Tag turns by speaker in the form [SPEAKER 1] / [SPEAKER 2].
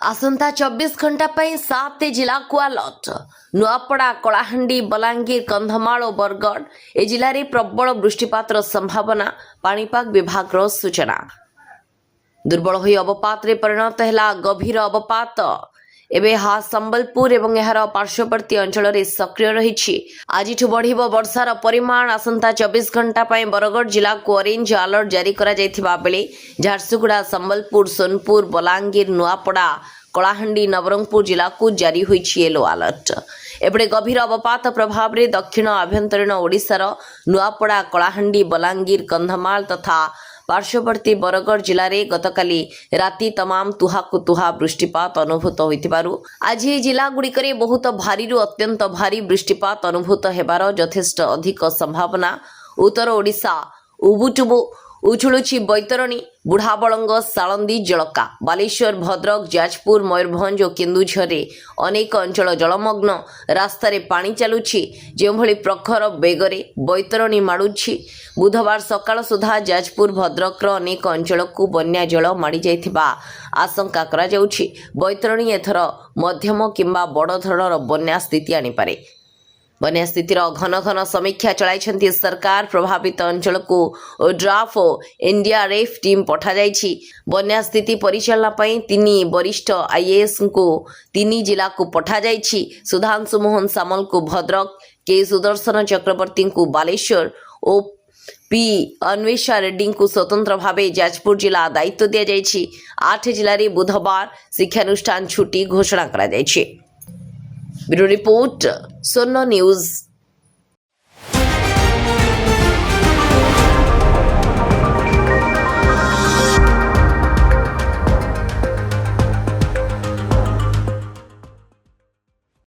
[SPEAKER 1] आसंता 24 घंटा पर 7 जिला को अलर्ट। नुआपड़ा, कलाहांडी, बलांगीर, कंधमाल और बरगढ़ ए जिले में प्रबल वृष्टिपातर संभावना पाणीपाग विभाग सूचना। दुर्बल होई अवपात रे परिणत हैला गभीर अवपात। एबे हा संबलपुर एवं एहार पार्श्ववर्ती अंचल रे सक्रिय रही। आज बढ़िबो वर्षार परिमाण। आसंता 24 घंटा पर बरगढ़ जिला को ऑरेंज अलर्ट जारी करा जायथिबा बेले झारसुगुड़ा, संबलपुर, सोनपुर, बलांगीर, नुआपड़ा, कलाहांडी, नवरंगपुर जिला को जारी होईछि येलो अलर्ट। एपटे गभीर अवपात प्रभाव रे दक्षिण आभ्यंतरीण ओडिशार नुआपड़ा, कलाहांडी, बलांगीर, कंधमाल तथा पार्श्ववर्ती बरगढ़ जिले में गतकाली राति तमाम तुहाकु तुहा वृष्टिपात अनुभूत होइतिबारु आज ए जिला गुड़िकरे बहुत भारी रु अत्यंत भारी वृष्टिपात अनुभूत हेबार यथेष्ट अधिक संभावना। उत्तर ओडिशा उबुटुबु उछुलुछि बैतरणी, बुढ़ाबलंग, सालंदी, जलका, बालेश्वर, भद्रक, जाजपुर, मयूरभंज और केन्दुझर अनेक अंचल जलमग्न। रास्तार पानी चलुछि जेभଳି प्रखर बेगरे बैतरणी माडुछि। बुधवार सकाळ सुधा जाजपुर, भद्रकर अनेक अंचल को बन्या जल माड़ी जाइथिबा आशंका करा जाउछि। बैतरणी एथर मध्यम किंबा बड़ धरणर बन्या स्थिति आनिपारे। बन्या स्थितिर घन घन समीक्षा चलाई सरकार। प्रभावित अंचल को ओड्राफ और एनडीआरएफ टीम पठा जाइछि। बन्या स्थिति परिचालना पई 3 वरिष्ठ आईएएस को 3 जिला को पठा जाइछि। सुधांशु मोहन सामल को भद्रक, के सुदर्शन चक्रवर्ती को बालेश्वर और पी अन्वेषा रेड्डी को स्वतंत्र भावे जाजपुर जिला दायित्व दिया जाइछि। 8 जिले में बुधवार शिक्षानुष्ठान छुट्टी घोषणा करा जाइछि। ब्यूरो रिपोर्ट सोनो न्यूज।